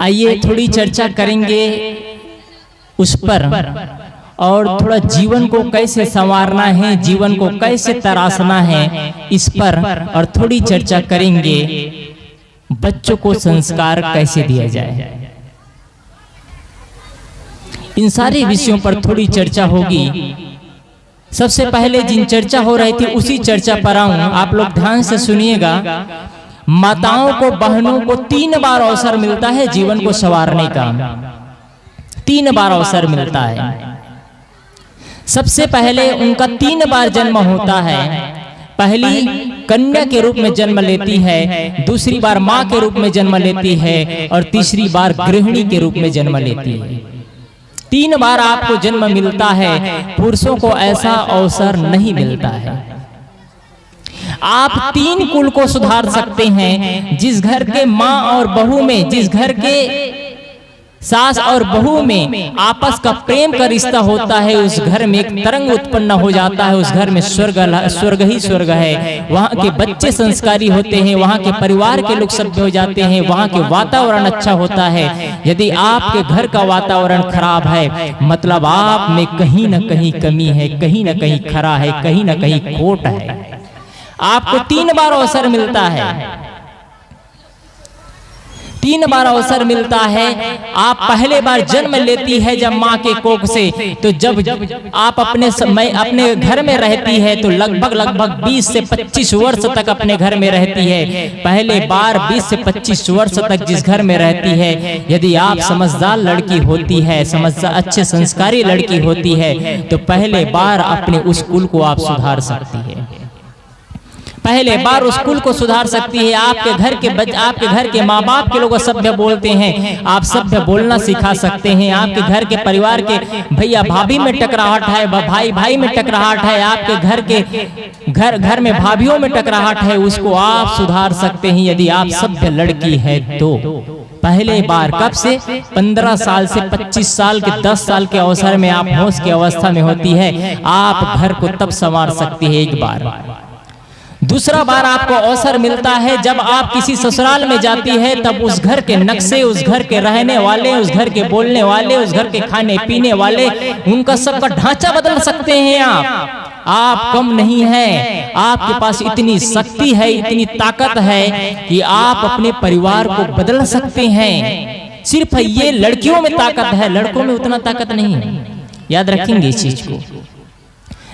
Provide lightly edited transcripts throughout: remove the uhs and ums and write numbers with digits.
आइए थोड़ी चर्चा करेंगे उस पर, और थोड़ा जीवन को कैसे संवारना है, जीवन को कैसे तराशना है, इस पर और थोड़ी चर्चा करेंगे। बच्चों को संस्कार कैसे दिया जाए, इन सारे विषयों पर थोड़ी चर्चा होगी। सबसे पहले जिन चर्चा हो रही थी उसी चर्चा पर आऊं, आप लोग ध्यान से सुनिएगा। माताओं को, बहनों को 3 बार अवसर मिलता है जीवन को संवारने का, 3 बार अवसर मिलता है। सबसे पहले उनका 3 बार जन्म होता है। पहली कन्या के रूप में जन्म लेती है, दूसरी बार माँ के रूप में जन्म लेती है, और तीसरी बार गृहिणी के रूप में जन्म लेती है। 3 बार आपको जन्म मिलता है, पुरुषों को ऐसा अवसर नहीं मिलता है। आप 3 कुल को सुधार सकते हैं। जिस घर के माँ और बहू में, जिस घर के सास और बहू में आपस का प्रेम का रिश्ता होता है, उस घर में एक तरंग उत्पन्न हो जाता है। उस घर में स्वर्ग ही स्वर्ग है। वहाँ के बच्चे संस्कारी होते हैं, वहाँ के परिवार के लोग सभ्य हो जाते हैं, वहाँ के वातावरण अच्छा होता है। यदि आपके घर का वातावरण खराब है, मतलब आप में कहीं न कहीं कमी है, कहीं न कहीं खरा है, कहीं न कहीं खोट है। आपको 3 बार अवसर मिलता है, 3 बार अवसर मिलता है। आप पहले बार जन्म लेती है जब माँ के कोख से, तो जब आप अपने घर में रहती है तो लगभग 20 से 25 वर्ष तक अपने घर में रहती है। पहले बार 20 से 25 वर्ष तक जिस घर में रहती है, यदि आप समझदार लड़की होती है, समझदार अच्छे संस्कारी लड़की होती है, तो पहले बार अपने उस कुल को आप सुधार सकती है। पहले बार उस कुल को सुधार सकती है। आपके घर के माँ बाप के लोग सभ्य बोलते हैं, आप सभ्य बोलना सिखा सकते हैं। आपके घर के परिवार के भैया भाभी में टकराहट है, भाई भाई में टकराहट है, आपके घर में भाभीियों में टकराहट है, उसको आप सुधार सकते हैं यदि आप सभ्य लड़की है तो। पहले बार कब से? 15 साल से 25 साल के 10 साल के अवसर में आप होश की अवस्था में होती है, आप घर को तब संवार सकती है एक बार। दूसरा बार आपको अवसर मिलता है जब आप किसी ससुराल में जाती है, तब उस घर के नक्शे, उस घर के रहने वाले, उस घर के बोलने वाले, उस घर के खाने पीने वाले, उनका सबका ढांचा बदल सकते हैं आप कम नहीं है। आपके पास इतनी शक्ति है, इतनी ताकत है कि आप अपने परिवार को बदल सकते हैं। सिर्फ ये लड़कियों में ताकत है, लड़कों में उतना ताकत नहीं है। याद रखेंगे इस चीज को।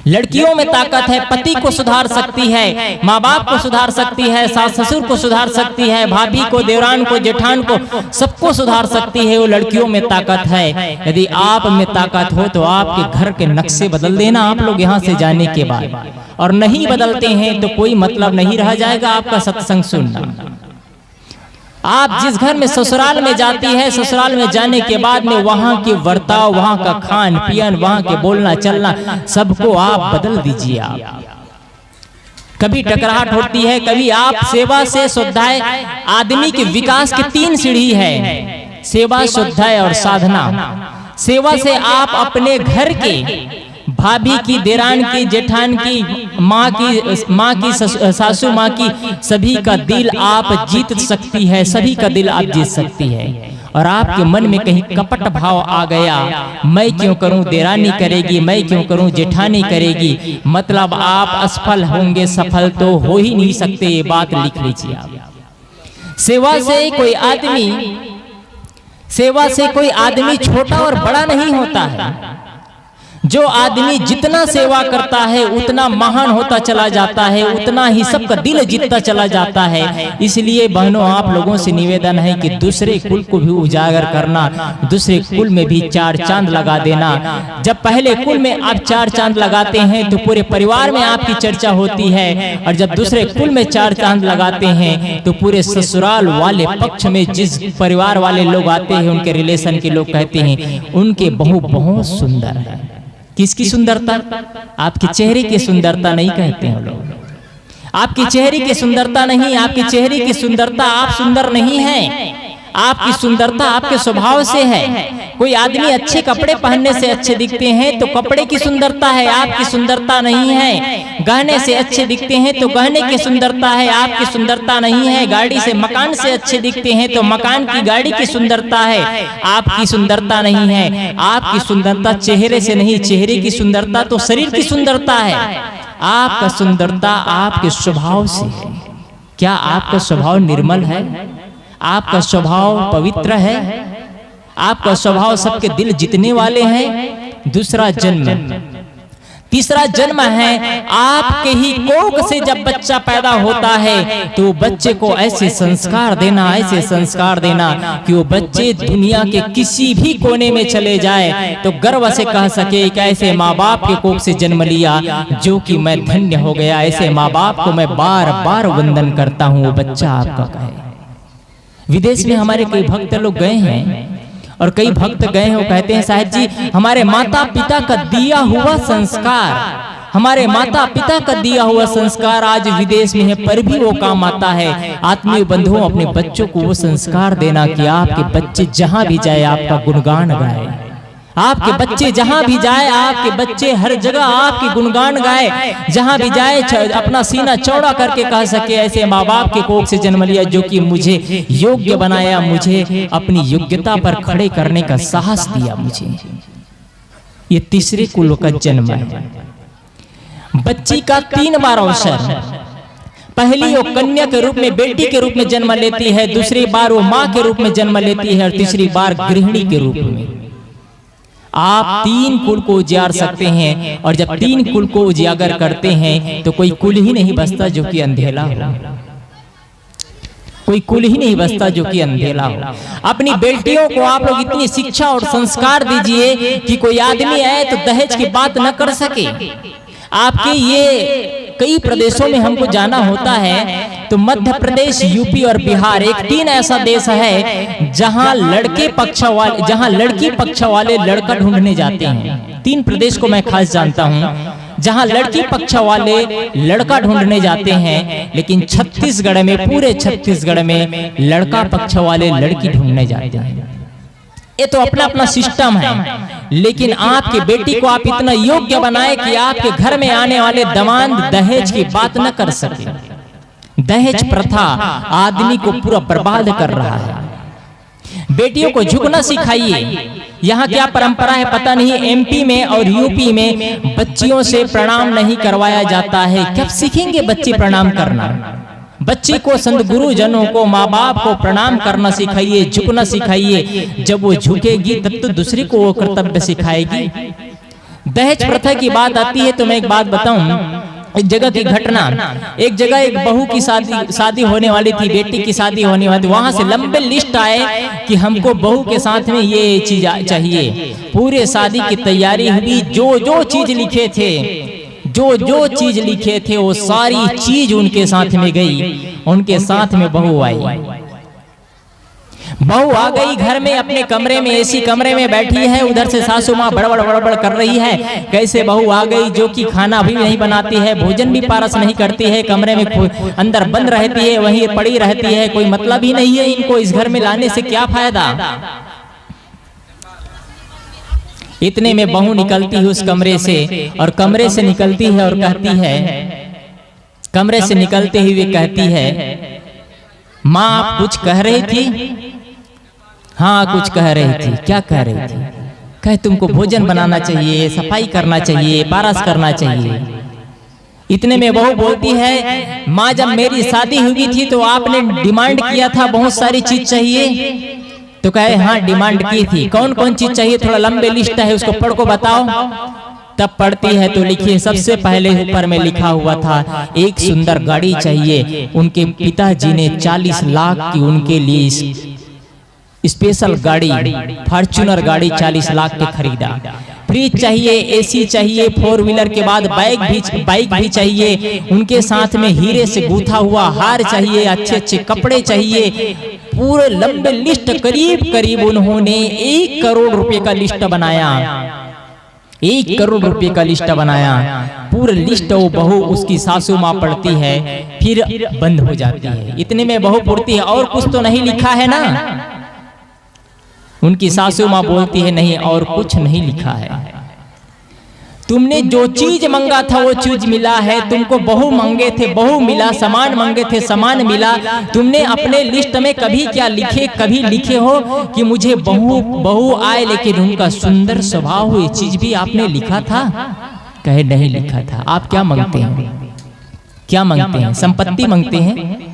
लड़कियों में ताकत है, पति को सुधार सकती है, माँ बाप को सुधार सकती है, सास ससुर को सुधार सकती है, भाभी को, देवरान को, जेठान को, सबको सुधार सकती है। वो लड़कियों में ताकत है। यदि आप में ताकत हो तो आपके घर के नक्शे बदल देना आप लोग यहाँ से जाने के बाद, और नहीं बदलते हैं तो कोई मतलब नहीं रह जाएगा आपका सत्संग सुनना। आप जिस घर में ससुराल में जाती है, ससुराल में जाने के बाद में वहाँ के वर्ताव, वहाँ का खान पियन, वहाँ के बोलना चलना, सबको आप बदल दीजिए। आप कभी टकराहट होती है, कभी आप सेवा से शुद्धाय। आदमी के विकास की 3 सीढ़ी है, सेवा, शुद्धाय और साधना। सेवा से आप अपने घर के भाभी की, देरान की, जेठान की, माँ की, सासू माँ की, सभी का दिल आप जीत सकती है, सभी का दिल आप जीत सकती है। और आपके मन में कहीं कपट भाव आ गया, मैं क्यों करूं, देरानी करेगी, मैं क्यों करूं, जेठानी करेगी, मतलब आप असफल होंगे, सफल तो हो ही नहीं सकते। ये बात लिख लीजिए आप। सेवा से कोई आदमी छोटा और बड़ा नहीं होता है। जो आदमी जितना सेवा करता है उतना महान होता चला जाता है, उतना ही सबका दिल जीतता चला जाता है। इसलिए बहनों, आप लोगों से निवेदन है कि दूसरे कुल को भी उजागर करना, दूसरे कुल में भी 4 चांद लगा देना। जब पहले कुल में आप 4 चांद लगाते हैं तो पूरे परिवार में आपकी चर्चा होती है, और जब दूसरे कुल में 4 चांद लगाते हैं तो पूरे ससुराल वाले पक्ष में जिस परिवार वाले लोग आते हैं, उनके रिलेशन के लोग कहते हैं उनके बहू बहुत सुंदर है। किसकी सुंदरता? आपके चेहरे की सुंदरता नहीं कहते हैं लोग। आपके चेहरे की सुंदरता नहीं, आपके चेहरे की सुंदरता, आप सुंदर नहीं हैं। आपकी सुंदरता आपके स्वभाव से है। कोई आदमी अच्छे कपड़े पहनने से अच्छे दिखते हैं तो कपड़े की सुंदरता है, आपकी सुंदरता नहीं है। गहने से अच्छे दिखते हैं तो गहने की सुंदरता है, आपकी सुंदरता नहीं है। गाड़ी से मकान से अच्छे दिखते हैं तो मकान की गाड़ी की सुंदरता है, आपकी सुंदरता नहीं है। आपकी सुंदरता चेहरे से नहीं, चेहरे की सुंदरता तो शरीर की सुंदरता है। आपका सुंदरता आपके स्वभाव से है। क्या आपका स्वभाव निर्मल है? आपका स्वभाव पवित्र है? आपका स्वभाव सबके दिल जीतने वाले हैं? दूसरा जन्म, तीसरा जन्म है आपके ही कोख से जब बच्चा पैदा होता है तो बच्चे को ऐसे संस्कार देना, ऐसे संस्कार देना कि वो बच्चे दुनिया के किसी भी कोने में चले जाए तो गर्व से कह सके कि ऐसे माँ बाप के कोख से जन्म लिया जो कि मैं धन्य हो गया। ऐसे माँ बाप को मैं बार बार वंदन करता हूँ, वो बच्चा आपका कहे। विदेश में हमारे कई भक्त लोग गए हैं और कई भक्त गए हैं, वो कहते हैं साहिब जी हमारे माता पिता का दिया हुआ संस्कार, हमारे माता पिता का दिया हुआ संस्कार आज विदेश में है पर भी वो काम आता है। आत्मीय बंधुओं, अपने बच्चों को वो संस्कार देना कि आपके बच्चे जहां भी जाए आपका गुणगान गाए। आपके बच्चे जहां भी जाए, आपके बच्चे हर जगह आपके गुणगान गाए। जहां भी जाए अपना सीना चौड़ा करके कह सके ऐसे माँ बाप के कोख से जन्म लिया जो कि मुझे योग्य बनाया, मुझे अपनी योग्यता पर खड़े करने का साहस दिया मुझे। ये तीसरे कुल का जन्म है। बच्ची का 3 बार अवसर, पहली वो कन्या के रूप में, बेटी के रूप में जन्म लेती है, दूसरी बार वो माँ के रूप में जन्म लेती है और तीसरी बार गृहिणी के रूप में। आप 3 कुल को उजियार सकते हैं और जब 3 कुल को उजियागर करते हैं तो कोई कुल ही नहीं बचता जो कि अंधेला हो, कोई कुल ही नहीं बचता जो कि अंधेला हो। अपनी बेटियों को आप लोग इतनी शिक्षा और संस्कार दीजिए कि कोई आदमी आए तो दहेज की बात न कर सके। आपके ये कई प्रदेशों में हमको जाना होता है तो मध्य प्रदेश, यूपी और बिहार एक 3 ऐसा देश है जहां लड़की पक्ष वाले लड़का ढूंढने जाते हैं। 3 प्रदेश को मैं खास जानता हूं जहां लड़की पक्ष वाले लड़का ढूंढने जाते हैं, लेकिन छत्तीसगढ़ में, पूरे छत्तीसगढ़ में लड़का पक्ष वाले लड़की ढूंढने जाते हैं। ये तो अपना अपना सिस्टम है, लेकिन आपकी बेटी को आप इतना योग्य बनाए कि आपके घर में आने वाले दामाद दहेज की बात न कर सके। दहेज प्रथा आदमी को पूरा बर्बाद कर रहा है। बेटियों को झुकना सिखाइए। यहाँ क्या परंपरा है पता नहीं, एमपी में और यूपी में बच्चियों से प्रणाम नहीं करवाया जाता है। कब सीखेंगे बच्चे प्रणाम करना? बच्चे को संत गुरुजनों को, माँ बाप को प्रणाम करना सिखाइए, झुकना सिखाइए। जब वो झुकेगी तब तो दूसरे को वो कर्तव्य सिखाएगी। दहेज प्रथा की बात आती है तो मैं एक बात बताऊं, एक जगह की घटना। एक जगह एक बहू की शादी होने वाली थी, बेटी की शादी होने वाली थी। वहां से लंबे लिस्ट आए कि हमको बहू के साथ में ये चीज चाहिए। पूरे शादी की तैयारी हुई, जो जो चीज लिखे थे, जो चीज लिखे थे वो सारी चीज उनके साथ में गई। उनके साथ में बहू आई। बहू आ गई घर में, अपने कमरे में, एसी कमरे में बैठी है। उधर से सासू माँ बड़बड़ बड़बड़ कर रही है। कैसे बहू आ गई जो कि खाना भी नहीं बनाती है, भोजन भी पारस नहीं करती है, कमरे में अंदर बंद रहती है, वहीं पड़ी रहती है। कोई मतलब ही नहीं है इनको इस घर में लाने से, क्या फायदा। इतने में बहू निकलती है उस कमरे से, और कमरे से निकलती है और कहती है, कमरे से निकलते हुए कहती है, माँ आप कुछ कह रही थी? हाँ कुछ कह रही थी। क्या कह रही थी? कहे तुमको भोजन बनाना चाहिए, सफाई करना चाहिए, पारस करना चाहिए। इतने में बहू बोलती है, माँ जब मेरी शादी हुई थी तो आपने डिमांड किया था बहुत सारी चीज चाहिए। तो कहे हाँ डिमांड की थी। कौन कौन चीज चाहिए? थोड़ा लंबे लिस्ट है, उसको पढ़ को बताओ। तब पढ़ती है तो लिखिए, सबसे पहले ऊपर में लिखा हुआ था एक सुंदर गाड़ी चाहिए। उनके पिताजी ने 40 लाख की उनके लिए स्पेशल गाड़ी, फॉर्च्यूनर गाड़ी 40 लाख के खरीदा। फ्रिज चाहिए, एसी चाहिए, 4 व्हीलर के बाद बाइक भी चाहिए। उनके साथ में हीरे से गूथा हुआ हार चाहिए, अच्छे अच्छे कपड़े चाहिए। पूरे लंबे लिस्ट, करीब करीब उन्होंने 1 करोड़ रुपए का लिस्ट बनाया। 1 करोड़ रुपए का लिस्ट बनाया। पूरे लिस्ट वो बहू उसकी सासू माँ पढ़ती है, फिर बंद हो जाती है। इतने में बहू पूछती है और कुछ तो नहीं लिखा है ना? उनकी सासू माँ बोलती है नहीं और कुछ नहीं लिखा है, तुमने जो चीज मांगा था वो चीज मिला है, तुमको बहू मांगे थे बहू मिला, सामान मांगे थे सामान मिला। तुमने अपने लिस्ट में कभी क्या लिखे, कभी लिखे हो कि मुझे बहू आए लेकिन उनका सुंदर स्वभाव हो, ये चीज भी आपने लिखा था? कहे नहीं लिखा था। आप क्या मांगते हैं? क्या मांगते हैं? संपत्ति मांगते हैं?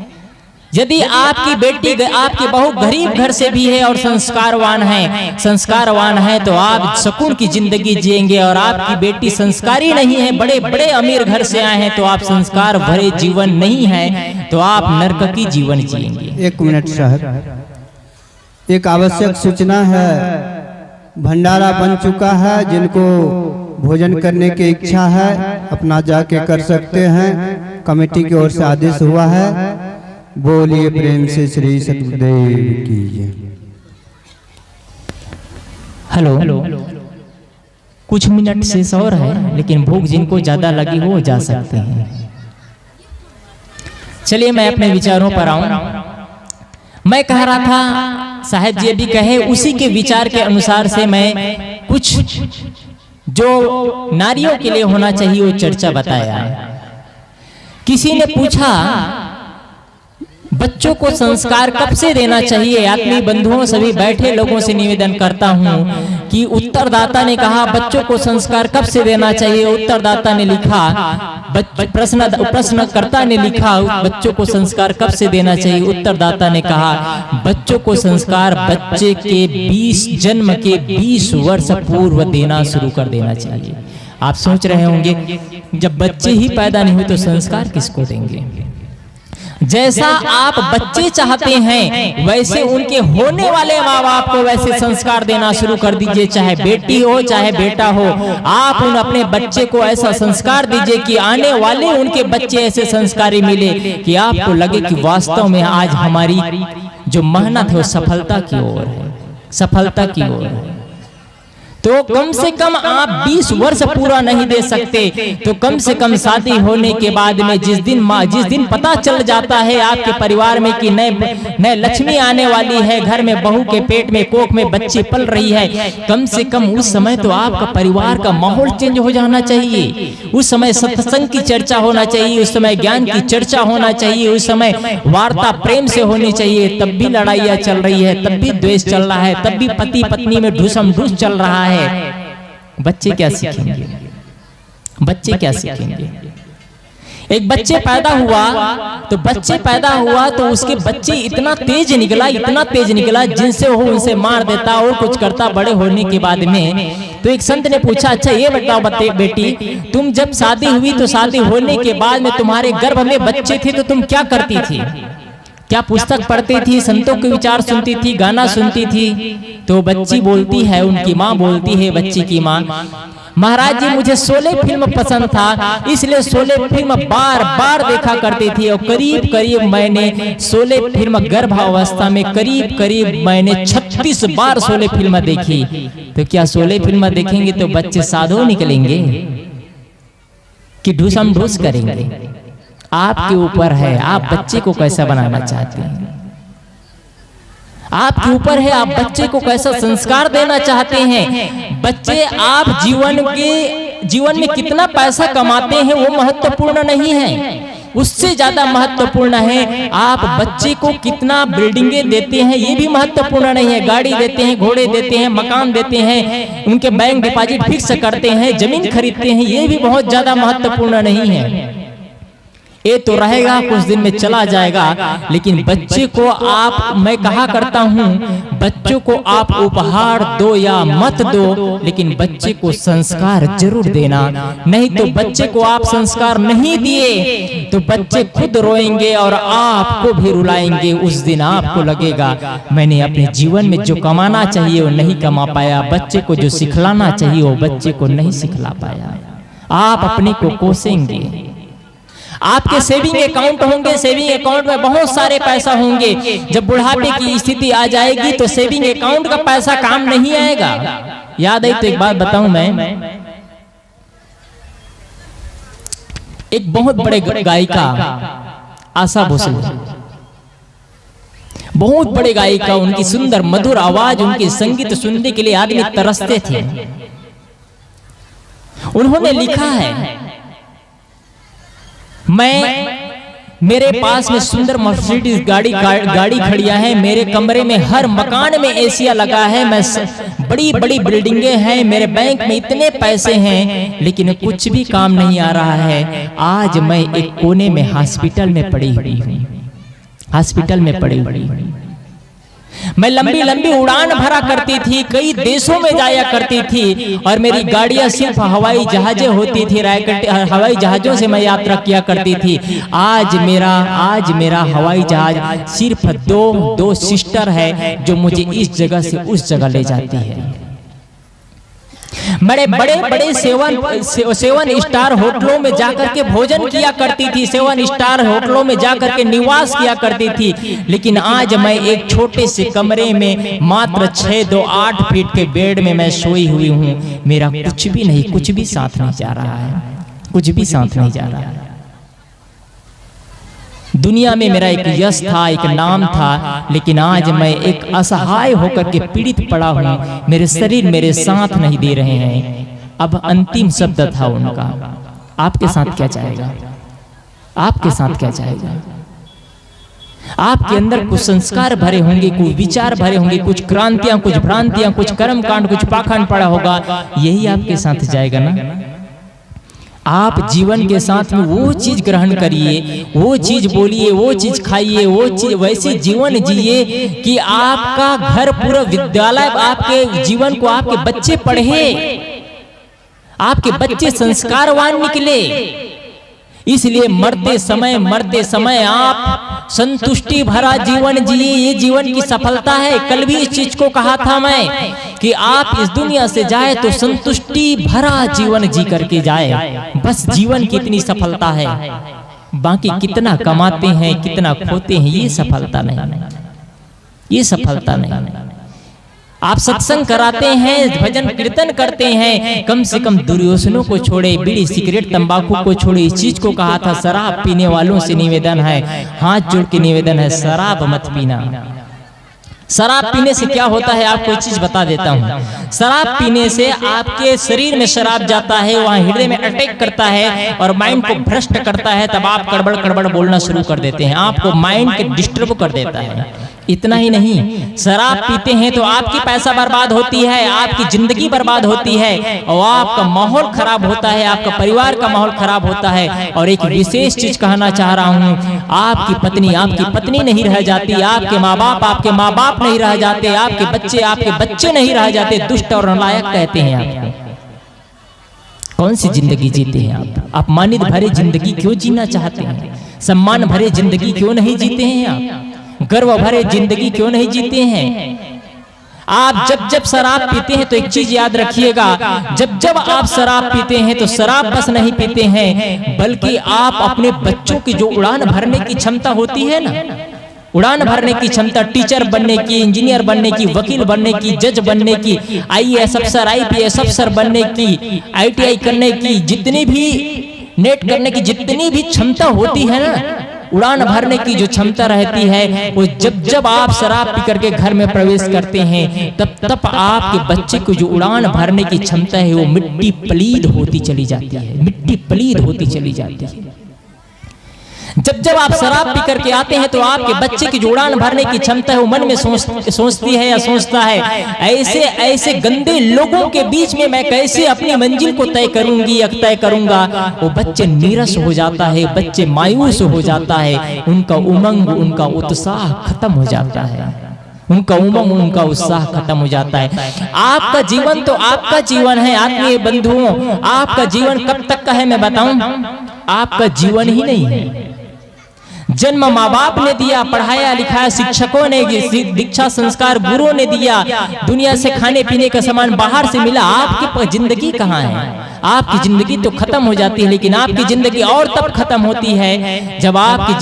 यदि आपकी बेटी आपकी बहू गरीब घर से भी है और संस्कारवान है तो आप सुकून की जिंदगी जिएंगे, और आपकी बेटी संस्कारी नहीं है, बड़े बड़े अमीर घर से आए हैं तो आप संस्कार भरे जीवन नहीं है तो आप नरक की जीवन जिएंगे। 1 मिनट साहब, एक आवश्यक सूचना है। भंडारा बन चुका है, जिनको भोजन करने की इच्छा है अपना जाके कर सकते हैं, कमेटी की ओर से आदेश हुआ है। बोलिए प्रेम से श्री सतगुरुदेव की जय। हेलो, कुछ मिनट शेष और है, लेकिन भूख जिनको ज्यादा लगी हो जा सकते हैं। चलिए मैं अपने विचारों पर आऊं। मैं कह रहा था, साहब जी भी कहे, उसी के विचार के अनुसार से मैं कुछ जो नारियों के लिए होना चाहिए वो चर्चा बताया। किसी ने पूछा बच्चों को संस्कार कब से देना चाहिए? आत्मीय बंधुओं सभी बैठे लोगों से निवेदन करता हूं कि उत्तरदाता ने कहा बच्चों को संस्कार कब से देना चाहिए। उत्तरदाता ने लिखा, प्रश्नकर्ता ने लिखा बच्चों को संस्कार कब से देना चाहिए। उत्तरदाता ने कहा बच्चों को संस्कार बच्चे के 20 जन्म के 20 वर्ष पूर्व देना शुरू कर देना चाहिए। आप सोच रहे होंगे जब बच्चे ही पैदा नहीं हुए तो संस्कार किसको देंगे? जैसा आप बच्चे चाहते हैं वैसे उनके होने वाले माँ बाप को वैसे संस्कार देना शुरू कर दीजिए, चाहे बेटी हो चाहे बेटा हो। आप उन अपने बच्चे को ऐसा संस्कार दीजिए कि आने वाले उनके बच्चे ऐसे संस्कारी मिले कि आपको लगे कि वास्तव में आज हमारी जो मेहनत है वो सफलता की ओर है, सफलता की ओर है। तो कम से कम आप 20 वर्ष पूरा नहीं दे सकते तो कम से कम शादी होने के बाद में जिस दिन पता चल जाता है आपके परिवार में कि नए लक्ष्मी आने वाली है, घर में बहू के पेट में कोख में बच्ची पल रही है, कम से कम उस समय तो आपका परिवार का माहौल चेंज हो जाना चाहिए। उस समय सत्संग की चर्चा होना चाहिए, उस समय ज्ञान की चर्चा होना चाहिए, उस समय वार्ता प्रेम से होनी चाहिए। तब भी लड़ाइयाँ चल रही है, तब भी द्वेष चल रहा है, तब भी पति पत्नी में ढूसम ढूस चल रहा है। बच्चे क्या सीखेंगे? बच्चे क्या सीखेंगे? एक बच्चे पैदा हुआ तो उसके बच्चे इतना तेज निकला जिनसे वो उनसे मार देता और कुछ करता। बड़े होने के बाद में तो एक संत ने पूछा, अच्छा ये बताओ बेटी, तुम जब शादी हुई तो शादी होने के बाद में तुम्हारे गर्भ में बच्चे थे तो तुम क्या करती थी? क्या पुस्तक पढ़ती थी, संतों के विचार सुनती थी, गाना सुनती थी? तो बच्ची बोलती है, उनकी माँ बोलती है, बच्ची की माँ, महाराज जी मुझे शोले फिल्म पसंद था, इसलिए शोले फिल्म बार बार देखा करती थी और करीब करीब मैंने शोले फिल्म गर्भावस्था में करीब मैंने 36 बार शोले फिल्म देखी। तो क्या शोले फिल्म देखेंगे तो बच्चे साधु निकलेंगे कि ढूसम ढूस करेंगे? आपके ऊपर है, आप बच्चे को कैसा बनाना चाहते हैं, आपके ऊपर है, आप बच्चे को कैसा संस्कार देना चाहते हैं। बच्चे आप जीवन में कितना पैसा कमाते हैं वो महत्वपूर्ण नहीं है, उससे ज्यादा महत्वपूर्ण है आप बच्चे को कितना बिल्डिंगें देते हैं ये भी महत्वपूर्ण नहीं है। गाड़ी देते हैं, घोड़े देते हैं, मकान देते हैं, उनके बैंक डिपॉजिट फिक्स करते हैं, जमीन खरीदते हैं, ये भी बहुत ज्यादा महत्वपूर्ण नहीं है। ये तो रहेगा, कुछ दिन में चला जाएगा, लेकिन बच्चे को आप, मैं कहा करता हूँ, बच्चों को आप उपहार दो या मत दो, लेकिन बच्चे को संस्कार जरूर देना। नहीं तो बच्चे को आप संस्कार नहीं दिए तो बच्चे खुद रोएंगे और आपको भी रुलाएंगे। उस दिन आपको लगेगा मैंने अपने जीवन में जो कमाना चाहिए वो नहीं कमा पाया, बच्चे को जो सिखलाना चाहिए वो बच्चे को नहीं सिखला पाया। आप अपने को कोसेंगे। आपके सेविंग अकाउंट होंगे, सेविंग अकाउंट में बहुत सारे पैसा होंगे, जब बुढ़ापे की स्थिति आ जाएगी तो सेविंग अकाउंट का पैसा काम नहीं आएगा। याद है तो एक बात बताऊं, मैं एक बहुत बड़े गायिका आशा भोसले, बहुत बड़े गायिका, उनकी सुंदर मधुर आवाज, उनके संगीत सुनने के लिए आदमी तरसते थे। उन्होंने लिखा है, मेरे पास में सुंदर मर्सिडीज गाड़ी खड़िया है, मेरे कमरे में हर मकान में एसिया लगा है, मैं बड़ी बड़ी बिल्डिंगें हैं, मेरे बैंक में इतने पैसे हैं, लेकिन कुछ भी काम नहीं आ रहा है। आज मैं एक कोने में हॉस्पिटल में पड़ी हुई हूँ, हॉस्पिटल में पड़ी हुई हूँ। मैं लंबी लंबी उड़ान भरा करती थी, कई देशों में जाया करती थी, और मेरी गाड़ियां सिर्फ हवाई जहाजें होती थी, हवाई जहाजों से मैं यात्रा किया करती थी। आज मेरा हवाई जहाज सिर्फ दो सिस्टर है जो मुझे इस जगह से उस जगह ले जाती है। बड़े बड़े सेवन स्टार होटलों में जाकर के भोजन किया करती थी, 7 स्टार होटलों में जाकर के निवास किया करती थी, लेकिन आज मैं एक छोटे से कमरे में मात्र 6-2-8 फीट के बेड में मैं सोई हुई हूँ। मेरा कुछ भी साथ नहीं जा रहा है, कुछ भी साथ नहीं जा रहा है। दुनिया में मेरा एक यश था, एक नाम था, लेकिन आज मैं एक असहाय होकर के पीड़ित पड़ा हूँ। मेरे शरीर मेरे साथ नहीं दे रहे हैं। अब अंतिम शब्द था उनका, आपके साथ क्या जाएगा, आपके साथ क्या जाएगा। आपके अंदर कुछ संस्कार भरे होंगे, कुछ विचार भरे होंगे, कुछ क्रांतियां, कुछ भ्रांतियां, कुछ कर्मकांड, कुछ पाखंड पड़ा होगा, यही आपके साथ जाएगा ना। आप जीवन के साथ में वो चीज ग्रहण करिए, वो चीज बोलिए, वो चीज खाइए, वो चीज वैसे जीवन जिए कि आपका घर पूरा विद्यालय, आपके जीवन को आपके बच्चे पढ़े, आपके बच्चे संस्कारवान निकले। इसलिए मरते समय आप संतुष्टि भरा जीवन जिए, ये जीवन की सफलता है। कल भी इस चीज को कहा था मैं कि आप इस दुनिया से जाए तो संतुष्टि भरा जीवन जी करके जाए, बस जीवन की इतनी सफलता है। बाकी कितना कमाते हैं, कितना खोते हैं, ये सफलता नहीं, ये सफलता नहीं। आप सत्संग कराते हैं, भजन कीर्तन करते हैं, कम से कम दुर्योधनों को छोड़े, बीड़ी सिगरेट तंबाकू को छोड़े। इस चीज को कहा था, शराब पीने वालों से निवेदन है, हाथ जोड़ के निवेदन है, शराब मत पीना। शराब पीने से क्या होता है आपको एक चीज बता देता हूँ। शराब पीने से आपके शरीर में शराब जाता है, वहाँ हृदय में अटैक करता है और माइंड को भ्रष्ट करता है। तब आप कड़बड़ कड़बड़ बोलना शुरू कर देते हैं, आपको माइंड के डिस्टर्ब कर देता है। इतना ही नहीं, शराब पीते हैं तो आपकी पैसा बर्बाद होती है, आपकी जिंदगी बर्बाद होती है, और आपका माहौल खराब होता है, आपका परिवार का माहौल खराब होता है। और एक विशेष चीज कहना चाह रहा हूँ, आपकी पत्नी नहीं रह जाती, आपके माँ बाप नहीं रह जाते, आपके बच्चे नहीं रह जाते, दुष्ट और नालायक कहते हैं आपको। कौन सी जिंदगी जीते हैं आप? अपमानित भरे जिंदगी क्यों जीना चाहते हैं? सम्मान भरे जिंदगी क्यों नहीं जीते हैं आप? गर्व भरे जिंदगी क्यों नहीं जीते हैं? आप जब शराब पीते हैं तो एक चीज याद रखिएगा, जब आप शराब पीते हैं तो शराब बस नहीं पीते हैं, बल्कि आप अपने बच्चों की जो उड़ान भरने की क्षमता होती है ना, उड़ान भरने की क्षमता, टीचर बनने की, इंजीनियर बनने की, वकील बनने की, जज बनने की, IAS अफसर, IPS अफसर बनने की, ITI करने की, जितनी भी नेट करने की जितनी भी क्षमता होती है ना, उड़ान भरने की जो क्षमता रहती है, वो जब आप शराब पी करके घर में प्रवेश करते हैं, तब आपके बच्चे को जो उड़ान भरने की क्षमता है वो मिट्टी पलीद होती चली जाती है, मिट्टी पलीद होती चली जाती है। जब आप शराब पी करके आते हैं तो आपके बच्चे की जो उड़ान भरने की क्षमता है वो मन में सोचती है या सोचता है, ऐसे गंदे लोगों के बीच में मैं कैसे अपनी मंजिल को तय करूंगा। वो बच्चे नीरस हो जाता है, बच्चे मायूस हो जाता है, उनका उमंग, उनका उत्साह खत्म हो जाता है, उनका उमंग, उनका उत्साह खत्म हो जाता है। आपका जीवन तो आपका जीवन है आत्मीय बंधुओं, आपका जीवन कब तक का है मैं बताऊं? आपका जीवन ही नहीं है। जन्म माँ बाप ने दिया, पढ़ाया लिखाया शिक्षकों ने, दीक्षा संस्कार गुरुओं ने दिया, दुनिया से खाने पीने का सामान बाहर से मिला, आपकी जिंदगी कहाँ है? आपकी जिंदगी तो खत्म हो जाती है, लेकिन आपकी जिंदगी और तब खत्म होती है जब आपकी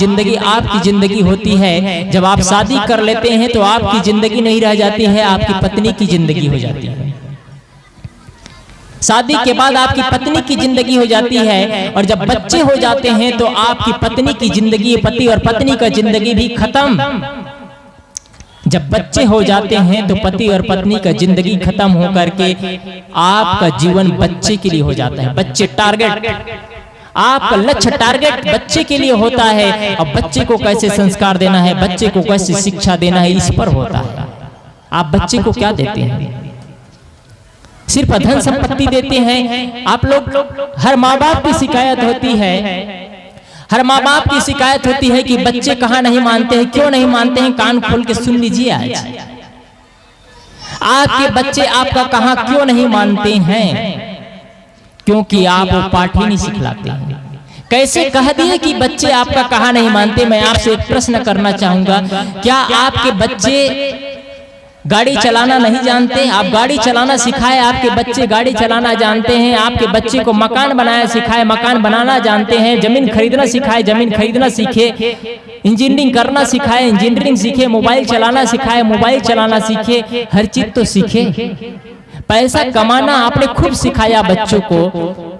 जिंदगी होती है। जब आप शादी कर लेते हैं तो आपकी जिंदगी नहीं रह जाती है, आपकी पत्नी की जिंदगी हो जाती है। शादी के बाद आपकी पत्नी की जिंदगी हो जाती है, और जब बच्चे हो जाते हैं तो आपकी पत्नी की जिंदगी, पति और पत्नी का जिंदगी भी खत्म। जब बच्चे हो जाते हैं तो पति और पत्नी का जिंदगी खत्म हो करके आपका जीवन बच्चे के लिए हो जाता है। बच्चे टारगेट, आपका लक्ष्य टारगेट बच्चे के लिए होता है। अब बच्चे को कैसे संस्कार देना है, बच्चे को कैसे शिक्षा देना है, इस पर होता है। आप बच्चे को क्या देते हैं? सिर्फ धन संपत्ति देते हैं आप लोग। हर माँ बाप की शिकायत होती है, हर माँ बाप की शिकायत होती है कि बच्चे कहाँ नहीं मानते हैं, क्यों नहीं मानते हैं। कान खोल के सुन लीजिए, आज आपके बच्चे आपका कहाँ क्यों नहीं मानते हैं? क्योंकि आप वो पाठ ही नहीं सिखलाते हैं। कैसे कह दिए कि बच्चे आपका कहाँ नहीं मानते? मैं आपसे एक प्रश्न करना चाहूंगा, क्या आपके बच्चे गाड़ी चलाना नहीं जानते? आप गाड़ी चलाना सिखाए, आपके बच्चे गाड़ी चलाना जानते हैं। आपके बच्चे को मकान बनाया सिखाए, मकान बनाना जानते हैं। जमीन खरीदना सिखाए, जमीन खरीदना सीखे। इंजीनियरिंग करना सिखाए, इंजीनियरिंग सीखे। मोबाइल चलाना सिखाए, मोबाइल चलाना सीखे। हर चीज तो सीखे। पैसा कमाना आपने खूब सिखाया बच्चों को,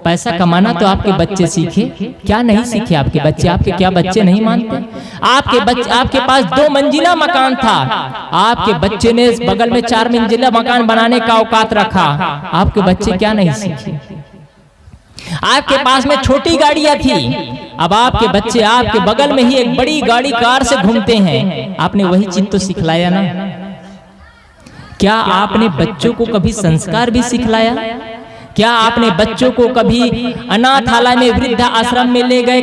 पैसा कमाना तो आपके बच्चे सीखे। क्या नहीं सीखे आपके बच्चे? आपके क्या बच्चे नहीं मानते? आपके पास 2 मंजिला मकान था, आपके बच्चे ने बगल में 4 मंजिला मकान बनाने का औकात रखा। आपके बच्चे क्या नहीं सीखे? आपके पास में छोटी गाड़ियां थी, अब आपके बच्चे आपके बगल में ही एक बड़ी गाड़ी कार से घूमते हैं। आपने वही चीज तो सिखलाया ना। क्या आपने बच्चों को कभी संस्कार भी सिखलाया? क्या आपने बच्चों को कभी अनाथालय में, वृद्धा आश्रम में ले गए,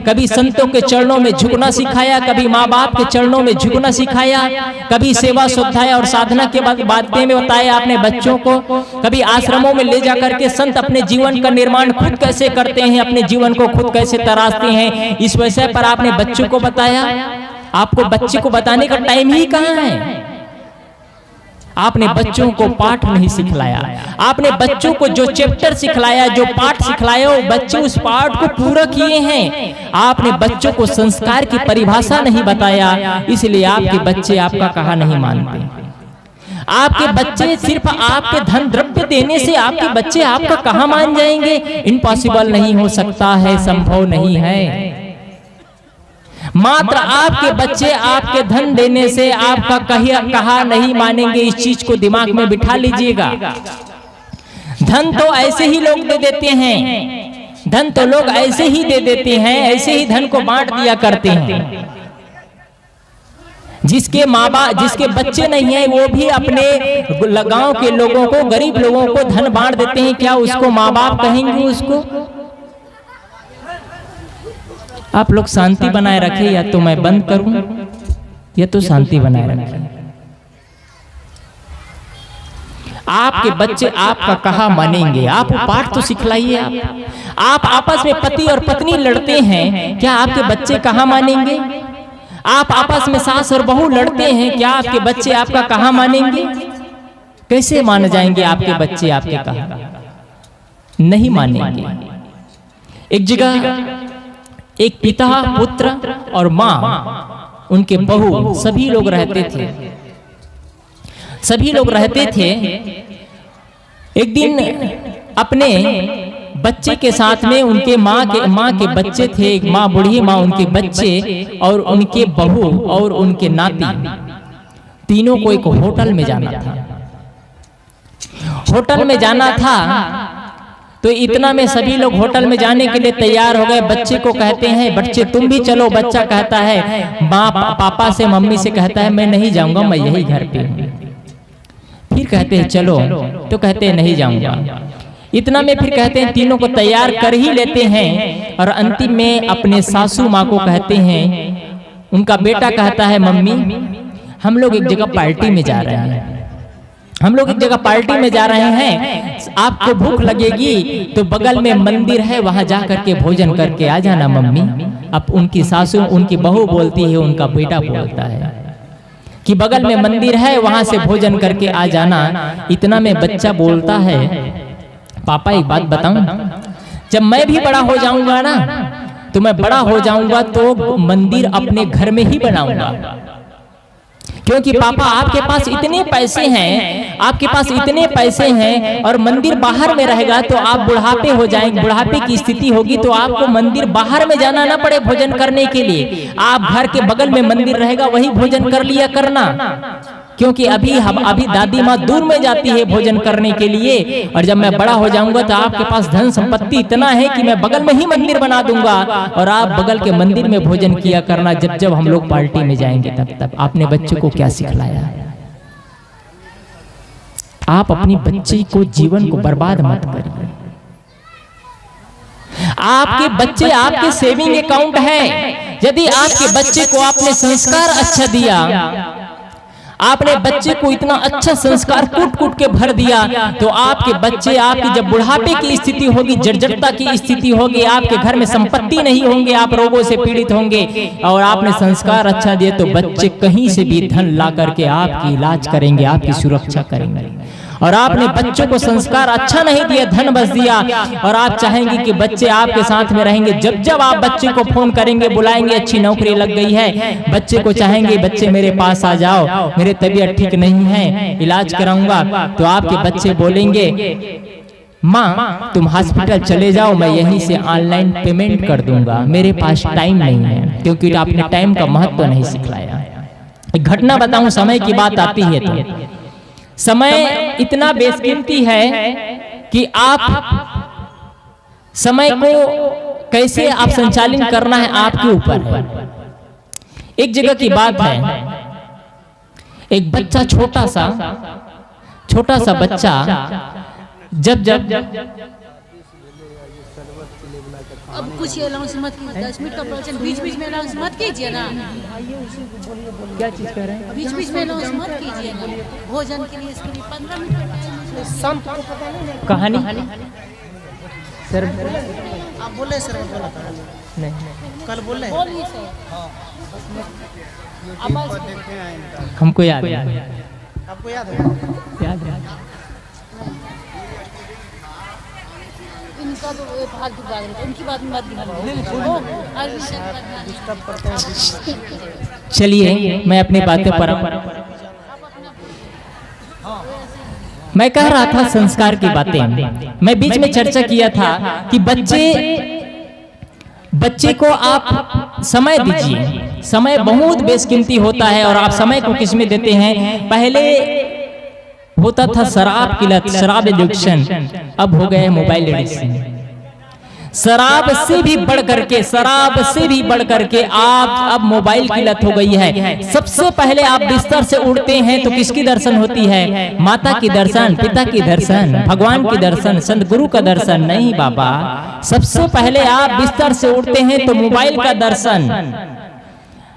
कभी संतों के चरणों में झुकना सिखाया, कभी माँ बाप के चरणों में झुकना सिखाया, कभी सेवा स्वाध्याय और साधना के बातें में बताया आपने बच्चों को, कभी आश्रमों में ले जाकर के संत अपने जीवन का निर्माण खुद कैसे करते हैं, अपने जीवन को खुद कैसे तराशते हैं, इस विषय पर आपने बच्चों को बताया? आपको बच्चे को बताने का टाइम ही कहाँ है? आपने बच्चों को पाठ नहीं सिखलाया। आपने बच्चों को जो चैप्टर सिखलाया, जो पाठ सिखलाया, वो बच्चे उस पाठ को पूरा किए हैं। आपने बच्चों को संस्कार की परिभाषा नहीं बताया, इसलिए आपके बच्चे आपका कहा नहीं मानते। आपके बच्चे सिर्फ आपके धन द्रव्य देने से आपके बच्चे आपका कहाँ मान जाएंगे? इम्पॉसिबल नहीं हो सकता है, संभव नहीं है। मात्र आपके बच्चे आपके धन देने से आपका कहा नहीं मानेंगे। इस चीज को दिमाग में बिठा लीजिएगा। धन तो ऐसे ही लोग दे देते हैं, धन तो लोग ऐसे ही दे देते हैं, ऐसे ही धन को बांट दिया करते हैं। जिसके माँ बाप, जिसके बच्चे नहीं है, वो भी अपने गांव के लोगों को, गरीब लोगों को धन बांट देते हैं। क्या उसको माँ बाप कहेंगे? उसको आप लोग शांति बनाए रखें, या तो मैं बंद करूं, या तो शांति बनाए रखें। आपके बच्चे आपका कहा मानेंगे? आप पाठ तो सिखलाइए। आप आपस में पति और पत्नी लड़ते हैं, क्या आपके बच्चे कहा मानेंगे? आप आपस में सास और बहू लड़ते हैं, क्या आपके बच्चे आपका कहा मानेंगे? कैसे मान जाएंगे आपके बच्चे आपके कहा? नहीं मानेंगे। एक जगह एक पिता, पुत्र और माँ, उनके बहू, सभी लोग रहते थे। सभी लोग रहते थे। एक दिन अपने बच्चे के साथ में उनके माँ के बच्चे थे, एक माँ, बूढ़ी माँ, उनके बच्चे और उनके बहू और उनके नाती, तीनों को एक होटल में जाना था। होटल में जाना था तो इतना में सभी लोग होटल में जाने के लिए तैयार हो गए। बच्चे को कहते हैं, बच्चे तुम भी चलो। बच्चा कहता है, माँ पापा से, मम्मी से कहता है, मैं नहीं जाऊंगा, मैं यही घर पे हूँ। फिर कहते हैं चलो, तो कहते हैं नहीं जाऊंगा। इतना में फिर कहते हैं, तीनों को तैयार कर ही लेते हैं और अंतिम में अपने सासू माँ को कहते हैं। उनका बेटा कहता है, मम्मी हम लोग एक जगह पार्टी में जा रहे हैं, हम लोग एक जगह पार्टी में जा रहे हैं, आपको भूख लगेगी तो बगल में मंदिर है, वहां जा करके भोजन करके आ जाना मम्मी। अब उनकी सासू, उनकी बहू बोलती है, उनका बेटा बोलता है कि बगल में मंदिर है, वहां से भोजन करके आ जाना। इतना में बच्चा बोलता है, पापा एक बात बताऊं, जब मैं भी बड़ा हो जाऊंगा ना, तो मैं बड़ा हो जाऊंगा तो मंदिर अपने घर में ही बनाऊंगा, क्योंकि पापा आपके पास इतने पैसे हैं, आपके पास इतने पैसे हैं और मंदिर बाहर में रहेगा तो आप बुढ़ापे हो जाएंगे, बुढ़ापे की स्थिति होगी तो आपको मंदिर बाहर में जाना ना पड़े भोजन करने के लिए, आप घर के बगल में मंदिर रहेगा वही भोजन कर लिया करना। क्योंकि अभी दादी माँ दूर में जाती है भोजन करने के लिए, और जब मैं बड़ा हो जाऊंगा तो आपके पास धन संपत्ति इतना है कि मैं बगल में ही मंदिर बना दूंगा और आप बगल के मंदिर में भोजन किया करना जब जब हम लोग पार्टी में जाएंगे तब। आपने बच्चे को क्या सिखलाया? आप अपनी बच्ची को जीवन को बर्बाद मत करिए। आपके बच्चे आपके सेविंग अकाउंट है। यदि आपके बच्चे को आपने संस्कार अच्छा दिया, आपने बच्चे को इतना अच्छा संस्कार कूट कूट के भर दिया, तो आपके बच्चे आपकी जब बुढ़ापे की स्थिति होगी, जर्जरता की स्थिति होगी, आपके घर में संपत्ति नहीं होंगे, आप रोगों से पीड़ित होंगे, और आपने संस्कार अच्छा दिए तो बच्चे कहीं से भी धन ला करके आपकी इलाज करेंगे, आपकी सुरक्षा करेंगे। और आपने बच्चों को संस्कार अच्छा नहीं दिया, धन बस दिया, और आप चाहेंगे कि बच्चे आपके साथ में रहेंगे। जब जब आप बच्चे को फोन करेंगे, बुलाएंगे, अच्छी नौकरी लग गई है, बच्चे को चाहेंगे बच्चे मेरे पास आ जाओ, मेरे तबीयत ठीक नहीं है, इलाज कराऊंगा, तो आपके बच्चे बोलेंगे माँ तुम हॉस्पिटल चले जाओ, मैं यहीं से ऑनलाइन पेमेंट कर दूंगा, मेरे पास टाइम नहीं है। क्योंकि आपने टाइम का महत्व नहीं सिखलाया। एक घटना बताऊं, समय की बात आती है तो समय इतना बेशकीमती है कि आप समय को कैसे आप संचालन करना है आपके ऊपर है। एक जगह की बात है, एक बच्चा छोटा सा बच्चा जब अब कुछ अनाउंस मत कीजिए, 10 मिनट का प्रवचन बीच में अनाउंस मत कीजिए ना। क्या चीज कर रहे हैं? बीच में अनाउंस मत कीजिए ना। भोजन के लिए इसके लिए 15 मिनट का टाइम है। शाम को पता नहीं कहानी सर आप बोले सर, बोला था नहीं कल बोले, बोलिए सर। हमको याद है, आपको याद है? याद है। इनका तो फालतू बात है, उनकी बात में मत दिखाइए। चलिए मैं अपनी बातें पर मैं कह रहा था संस्कार की बातें। मैं बीच में चर्चा किया था कि बच्चे को आप समय दीजिए। समय बहुत बेशकीमती होता है और आप समय को किस में देते हैं? पहले होता था शराब की लत, शराब एडिक्शन, अब हो गए मोबाइल एडिक्शन। शराब से भी बढ़ करके आप अब मोबाइल की लत हो गई है। सबसे पहले आप बिस्तर से उठते हैं तो किसकी दर्शन होती है? माता की दर्शन, पिता की दर्शन, भगवान की दर्शन, संत गुरु का दर्शन नहीं बाबा। सबसे पहले आप बिस्तर से उठते हैं तो मोबाइल का दर्शन,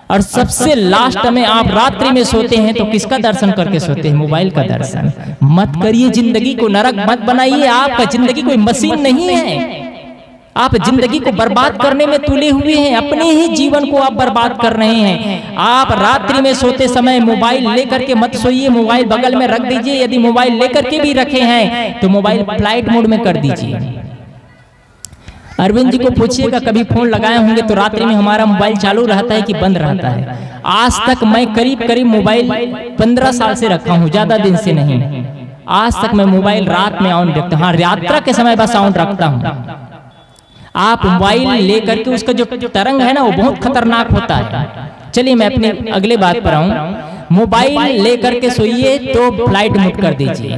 और सबसे लास्ट में आप रात्रि में सोते हैं तो किसका दर्शन करके सोते हैं? मोबाइल का दर्शन। मत करिए, जिंदगी को नरक मत बनाइए। आपका जिंदगी कोई मशीन नहीं है। आप जिंदगी को बर्बाद करने में तुले हुए हैं, अपने ही जीवन को आप बर्बाद कर रहे हैं। आप रात्रि में सोते समय मोबाइल लेकर के मत सोइए, मोबाइल बगल में रख दीजिए। यदि मोबाइल लेकर के भी रखे हैं तो मोबाइल फ्लाइट मोड में कर दीजिए। अरविंद जी को पूछिएगा, कभी फोन लगाए होंगे तो रात्रि में हमारा मोबाइल चालू रहता है कि बंद रहता है? आज तक मैं करीब मोबाइल 15 साल से रखा हूँ, ज्यादा दिन से नहीं। आज तक मैं मोबाइल रात में ऑन रखता हूँ। हाँ, यात्रा के समय बस ऑन रखता हूँ। आप मोबाइल लेकर के उसका जो तरंग है ना, वो बहुत खतरनाक होता है। चलिए मैं अपने अगले बात पर आऊं। मोबाइल लेकर के सोइए तो फ्लाइट मोड कर दीजिए।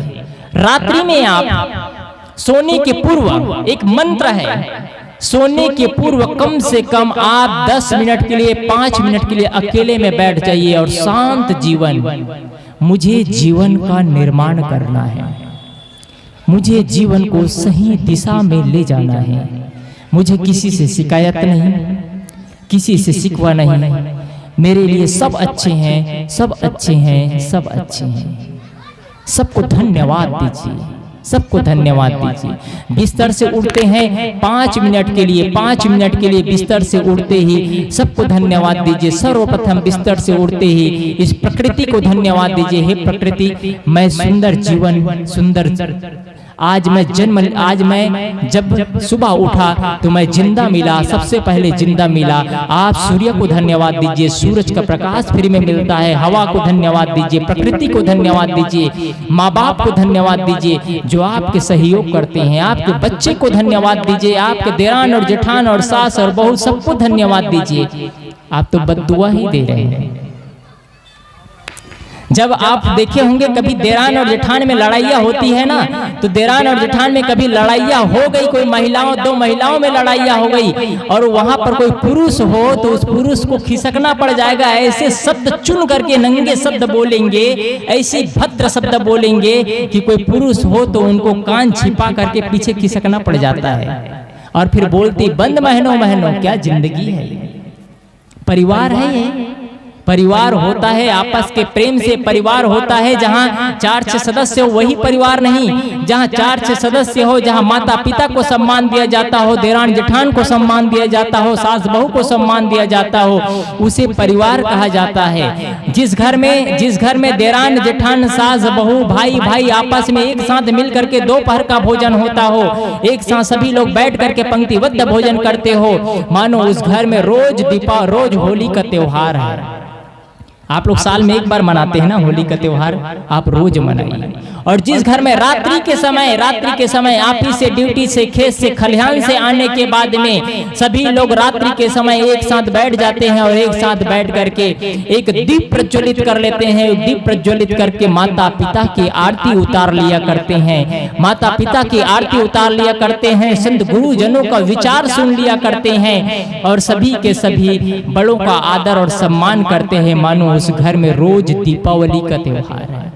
रात्रि में आप सोने के पूर्व, एक मंत्र है, सोने के पूर्व कम से कम आप 10 मिनट के लिए, 5 मिनट के लिए अकेले में बैठ जाइए और शांत जीवन, मुझे जीवन का निर्माण करना है, मुझे जीवन को सही दिशा में ले जाना है, मुझे किसी से शिकायत नहीं, किसी से शिकवा नहीं, मेरे लिए सब अच्छे हैं, सब अच्छे हैं, सब अच्छे हैं। सबको धन्यवाद दीजिए, सबको धन्यवाद दीजिए। बिस्तर से उठते हैं 5 मिनट के लिए, 5 मिनट के लिए बिस्तर से उठते ही सबको धन्यवाद दीजिए। सर्वप्रथम बिस्तर से उठते ही इस प्रकृति को धन्यवाद दीजिए। हे प्रकृति, मैं सुंदर जीवन, सुंदर आज मैं जब सुबह उठा तो मैं जिंदा मिला, सबसे पहले जिंदा मिला। आप सूर्य को धन्यवाद दीजिए, सूरज का प्रकाश फ्री में मिलता है। हवा को धन्यवाद दीजिए, प्रकृति को धन्यवाद दीजिए, माँ बाप को धन्यवाद दीजिए जो आपके सहयोग करते हैं। आपके बच्चे को धन्यवाद दीजिए, आपके देरान और जेठान और सास और बहू सबको धन्यवाद दीजिए। आप तो बद्दुआ ही दे रहे हैं। जब आप देखे होंगे कभी देरान और जेठान में लड़ाइयाँ होती है ना, तो देरान और जेठान में कभी लड़ाइयाँ हो गई, कोई दो महिलाओं में लड़ाइयाँ हो गई और वहां पर कोई पुरुष हो तो उस पुरुष को खिसकना पड़ जाएगा। ऐसे शब्द चुन करके नंगे शब्द बोलेंगे, ऐसे भद्र शब्द बोलेंगे कि कोई पुरुष हो तो उनको कान छिपा करके पीछे खिसकना पड़ जाता है। और फिर बोलती बंद महीनों महीनों, क्या जिंदगी है। परिवार है ये, परिवार होता है आपस के प्रेम से परिवार होता है। जहाँ 4-6 सदस्य हो वही परिवार नहीं, जहाँ 4-6 सदस्य हो, जहाँ माता पिता को सम्मान दिया जाता हो, देरान जेठान को सम्मान दिया जाता हो, सास बहू को सम्मान दिया जाता हो, उसे परिवार कहा जाता है। जिस घर में देरान जेठान सास बहू भाई भाई आपस में एक साथ मिल करके दोपहर का भोजन होता हो, एक साथ सभी लोग बैठ करके पंक्तिबद्ध भोजन करते हो, मानो उस घर में रोज होली का त्योहार है। आप लोग साल में एक बार मनाते हैं ना होली का त्योहार, आप रोज मनाइए। और जिस घर में रात्रि के समय ऑफिस से, ड्यूटी से, खेत से, खलिहान से आने के बाद में सभी लोग रात्रि के समय एक साथ बैठ जाते हैं और एक साथ बैठ करके एक दीप प्रज्वलित कर लेते हैं। दीप प्रज्वलित करके माता पिता की आरती उतार लिया करते हैं, माता पिता की आरती उतार लिया करते हैं, संत गुरुजनों का विचार सुन लिया करते हैं और सभी के सभी बड़ों का आदर और सम्मान करते हैं। मानो उस घर में रोज दीपावली का त्योहार है,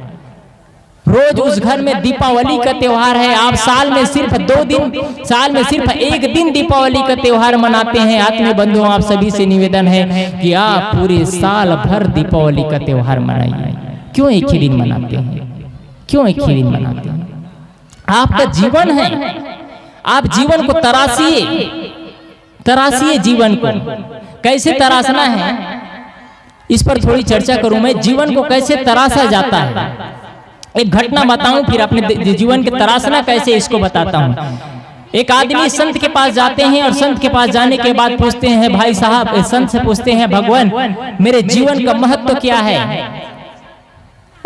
रोज उस घर में दीपावली का त्योहार है। आप साल में सिर्फ 2 दिन, साल में सिर्फ 1 दिन दीपावली का त्योहार मनाते हैं। आत्मीय बंधुओं, आप सभी से निवेदन है कि आप पूरे साल भर दीपावली का त्योहार मनाइए। क्यों एक ही दिन मनाते हैं? क्यों एक ही दिन मनाते हैं? आपका जीवन है, आप जीवन को तरासिए जीवन को। कैसे तरासना है इस पर थोड़ी चर्चा करूं मैं। जीवन को कैसे तरासा जाता है, एक घटना बताऊं, फिर अपने जीवन के तरासना कैसे इसको बताता हूं। एक आदमी संत के पास जाते हैं और संत के पास जाने के बाद पूछते हैं, भाई साहब, संत से पूछते हैं, भगवान मेरे जीवन का महत्व क्या है?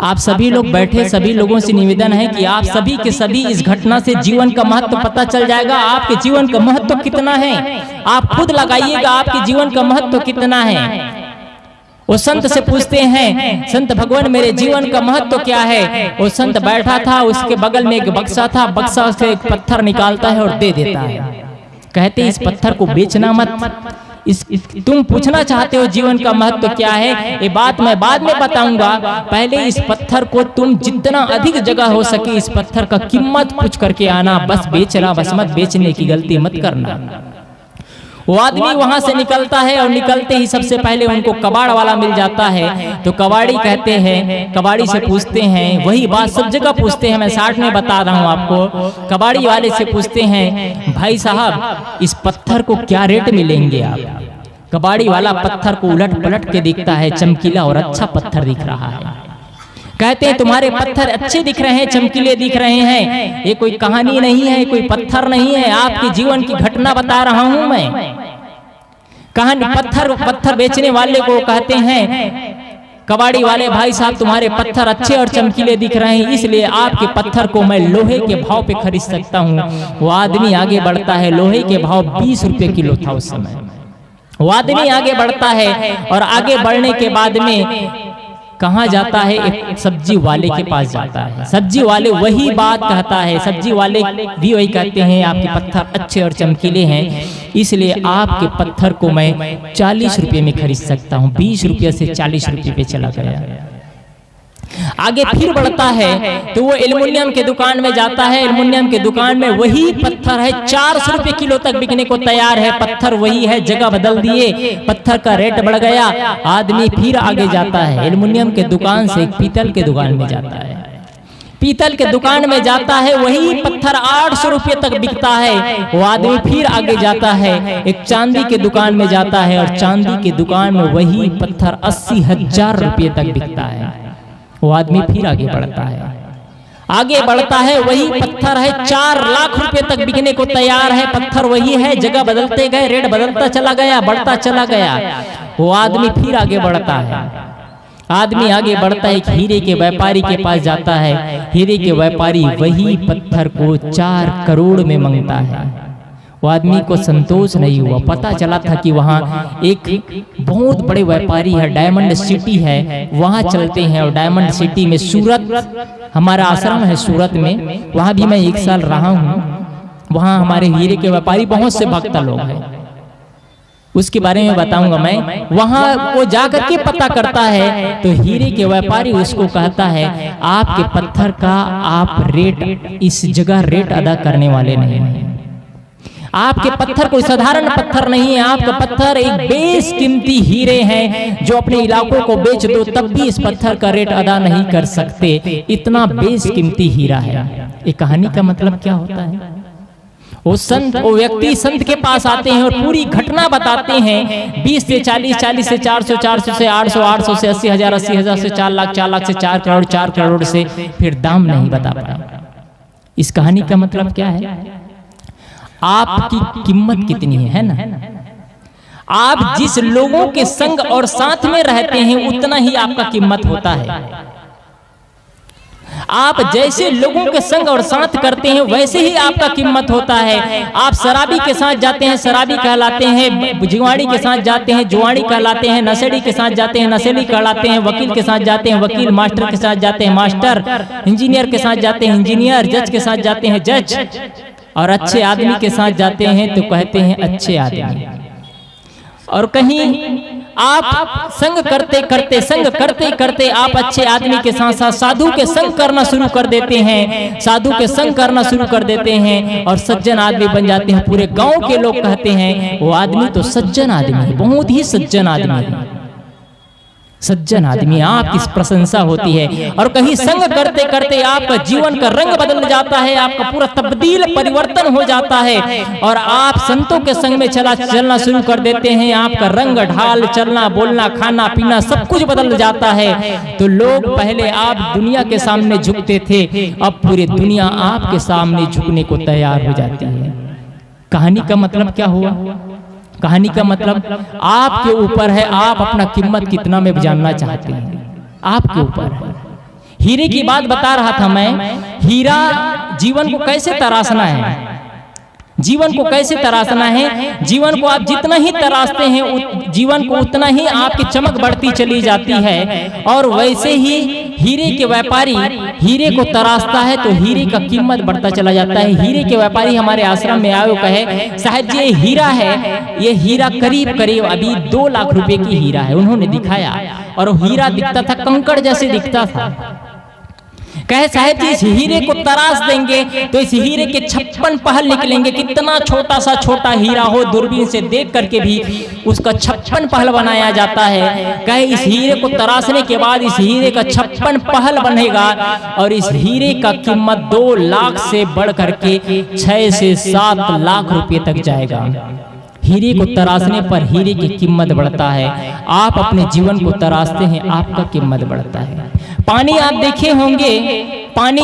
आप सभी लोग बैठे सभी लोगों से निवेदन है कि आप सभी के सभी इस घटना से जीवन का महत्व पता चल जाएगा। आपके जीवन का महत्व कितना है आप खुद लगाइएगा, आपके जीवन का महत्व कितना है। वो संत से पूछते हैं, संत भगवान मेरे जीवन का महत्व क्या है? वो संत बैठा था, उसके बगल में एक बक्सा था, बक्सा से एक पत्थर निकालता है और दे देता है। कहते इस पत्थर को बेचना मत, तुम पूछना चाहते हो जीवन का महत्व क्या है, ये बात मैं बाद में बताऊंगा। पहले इस पत्थर को तुम जितना अधिक जगह हो सके इस पत्थर का कीमत पूछ करके आना, बस बेचना बस मत, बेचने की गलती मत करना। वो आदमी वहां से निकलता है और निकलते ही सबसे पहले उनको कबाड़ वाला मिल जाता है। तो कबाड़ी कहते हैं, कबाड़ी से पूछते हैं, वही बात सब जगह पूछते हैं, मैं 60 में बता रहा हूं आपको। कबाड़ी वाले से पूछते हैं, भाई साहब इस पत्थर को क्या रेट मिलेंगे आप? कबाड़ी वाला पत्थर को उलट पलट के देखता है, चमकीला और अच्छा पत्थर दिख रहा है। कहते हैं तुम्हारे पत्थर अच्छे दिख रहे हैं, चमकीले दिख रहे हैं, ये कोई कहानी नहीं है, कोई पत्थर नहीं है, आपके जीवन की घटना बता रहा हूं मैं। कहानी पत्थर बेचने वाले को कहते हैं, कबाड़ी वाले भाई साहब तुम्हारे पत्थर अच्छे और चमकीले दिख रहे हैं, इसलिए आपके पत्थर को मैं लोहे के भाव पे खरीद सकता हूँ। वो आदमी आगे बढ़ता है, लोहे के भाव 20 रुपए किलो था उस समय। वो आदमी आगे बढ़ता है और आगे बढ़ने के बाद में कहाँ जाता है? एक सब्जी वाले के पास जाता है। सब्जी वाले वही बात कहता है, सब्जी वाले भी वही कहते हैं, आपके पत्थर अच्छे और चमकीले हैं, इसलिए आपके पत्थर को मैं 40 रुपये में खरीद सकता हूँ। 20 रुपये से 40 रुपये पे चला गया। आगे फिर बढ़ता है तो वो एल्युमिनियम के दुकान में जाता है। एल्युमिनियम के दुकान में वही पत्थर है, 400 रुपये किलो तक बिकने को तैयार है। पत्थर वही है, जगह बदल दिए, पत्थर का रेट बढ़ गया। आदमी फिर आगे जाता है, एल्युमिनियम के दुकान से एक पीतल के दुकान में जाता है। पीतल के दुकान में जाता है, वही पत्थर 800 रुपये तक बिकता है। वो आदमी फिर आगे जाता है, एक चांदी के दुकान में जाता है और चांदी के दुकान में वही पत्थर 80,000 रुपये तक बिकता है। वो आदमी फिर आगे बढ़ता है। आगे बढ़ता है, वही पत्थर है 4 लाख रुपए तक बिकने को तैयार है। पत्थर वही है, जगह बदलते गए, रेट बदलता चला गया, बढ़ता चला गया। वो आदमी फिर आगे बढ़ता है, आदमी आगे बढ़ता है, एक हीरे के व्यापारी के पास जाता है। हीरे के व्यापारी वही पत्थर को 4 करोड़ में मांगता है। वो आदमी को संतोष नहीं हुआ। पता चला था कि वहाँ एक बहुत बड़े व्यापारी है, डायमंड सिटी है, वहाँ चलते हैं। और डायमंड सिटी में सूरत, हमारा आश्रम है सूरत में, वहाँ भी मैं 1 साल रहा हूँ। वहाँ हमारे हीरे के व्यापारी बहुत से भक्त लोग हैं, उसके बारे में बताऊंगा मैं। वहाँ वो जाकर के पता करता है तो हीरे के व्यापारी उसको कहता है, आपके पत्थर का आप रेट, इस जगह रेट अदा करने वाले नहीं हैं। आपके पत्थर कोई साधारण पत्थर नहीं है, आपका पत्थर एक बेशकीमती हीरे हैं, जो अपने इलाकों को बेच दो तब भी इस पत्थर का रेट अदा नहीं कर सकते, इतना बेशकीमती हीरा है। ये कहानी का मतलब क्या होता है? वो व्यक्ति संत के पास आते हैं और पूरी घटना बताते हैं। 20 से 40, 40 से 400, 400 से 800, 800 से 80,000, 80,000 से 4 लाख, 4 लाख से 4 करोड़, 4 करोड़ से फिर दाम नहीं बता पाया। इस कहानी का मतलब क्या है? आपकी कीमत कितनी है ना? आप जिस लोगों के संग और साथ में रहते हैं उतना ही आपका कीमत होता है। आप जैसे लोगों के संग और साथ करते हैं वैसे ही आपका कीमत होता है। आप शराबी के साथ जाते हैं, शराबी कहलाते हैं। जुआड़ी के साथ जाते हैं, जुआड़ी कहलाते हैं। नशेड़ी के साथ जाते हैं, नशेड़ी कहलाते हैं। वकील के साथ जाते हैं, वकील। मास्टर के साथ जाते हैं, मास्टर। इंजीनियर के साथ जाते हैं, इंजीनियर। जज के साथ जाते हैं, जज। और अच्छे आदमी के साथ जाते हैं तो कहते हैं अच्छे आदमी। और कहीं आप संग करते करते आप अच्छे आदमी के साथ साथ साधु के संग करना शुरू कर देते हैं, साधु के संग करना शुरू कर देते हैं और सज्जन आदमी बन जाते हैं। पूरे गांव के लोग कहते हैं वो आदमी तो सज्जन आदमी है, बहुत ही सज्जन आदमी है, सज्जन आदमी। आपकी प्रशंसा होती है। और कहीं संग करते करते आपका जीवन का रंग बदल जाता है, आपका पूरा तब्दील परिवर्तन हो जाता है और आप संतों के संग में चलना शुरू कर देते हैं। आपका रंग ढाल, चलना बोलना, खाना पीना सब कुछ बदल जाता है। तो लोग पहले आप दुनिया के सामने झुकते थे, अब पूरी दुनिया आपके सामने झुकने को तैयार हो जाती है। कहानी का मतलब क्या हुआ? कहानी का मतलब आपके ऊपर है, आप अपना कीमत कितना में जानना चाहते हैं, आपके ऊपर है। हीरे की बात बता रहा था मैं। हीरा जीवन को कैसे तराशना है, जीवन को कैसे तराशना है। जीवन को आप जितना ही तराशते हैं जीवन को उतना ही आपकी चमक बढ़ती चली जाती है। और वैसे ही हीरे के व्यापारी हीरे को तराशता है तो हीरे का कीमत बढ़ता चला जाता है। हीरे के व्यापारी हमारे आश्रम में आए, कहे साहब ये हीरा है, ये हीरा करीब करीब अभी 2 लाख रुपए की हीरा है। उन्होंने दिखाया और हीरा दिखता था कंकड़ जैसे दिखता था। कहे साहब जी इस हीरे को तराश देंगे तो इस हीरे के 56 पहल निकलेंगे। कितना छोटा सा छोटा हीरा हो, दूरबीन से देख करके भी उसका 56 पहल बनाया जाता है। कहे इस हीरे को तराशने के बाद इस हीरे का 56 पहल बनेगा और इस हीरे का कीमत 2 लाख से बढ़ करके 6 से 7 लाख रुपए तक जाएगा। हीरे को तराशने पर हीरे की कीमत बढ़ता है। आप अपने जीवन को तराशते हैं, आपका कीमत बढ़ता है। पानी आप देखे होंगे, पानी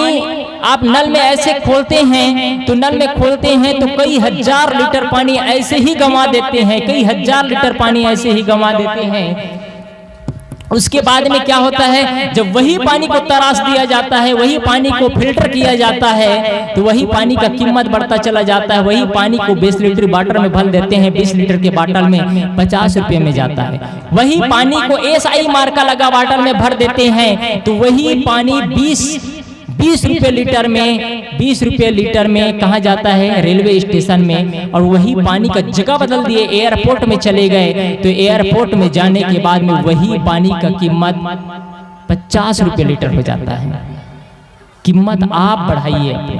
आप नल में ऐसे खोलते हैं तो नल में खोलते हैं तो कई हजार लीटर पानी ऐसे ही गंवा देते हैं, कई हजार लीटर पानी ऐसे ही गंवा देते हैं। उसके बाद में क्या होता है, जब वही पानी को तराश दिया जाता है, वही पानी को फिल्टर किया जाता है तो वही पानी का कीमत बढ़ता चला जाता है। वही पानी को 20 लीटर बाटल में भर देते हैं, 20 लीटर के बाटल में 50 रुपए में जाता है। वही पानी को SI मार्का लगा बाटल में भर देते हैं तो वही पानी 20 रुपए लीटर में 20 रुपए लीटर में कहाँ जाता है, रेलवे स्टेशन में। और वही पानी का जगह बदल दिए, एयरपोर्ट में चले गए तो एयरपोर्ट में जाने के बाद में वही पानी का कीमत 50 रुपए लीटर हो जाता है। कीमत आप बढ़ाइए अपनी,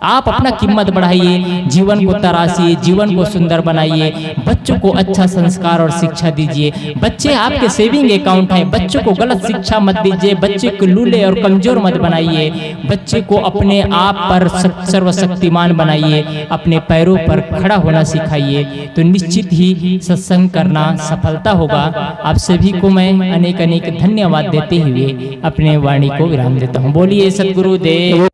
आप अपना कीमत बढ़ाइए, जीवन को तराशिए, जीवन को सुंदर बनाइए, बच्चों को अच्छा संस्कार और शिक्षा दीजिए। बच्चे आपके सेविंग अकाउंट हैं, बच्चों को गलत शिक्षा मत दीजिए, बच्चे को लूले और कमजोर मत बनाइए, बच्चे को अपने आप पर सर्वशक्तिमान बनाइए, अपने पैरों पर खड़ा होना सिखाइए। तो निश्चित ही सत्संग करना सफलता होगा। आप सभी को मैं अनेक अनेक धन्यवाद देते हुए अपने वाणी को विराम देता हूँ। बोलिए सद्गुरुदेव।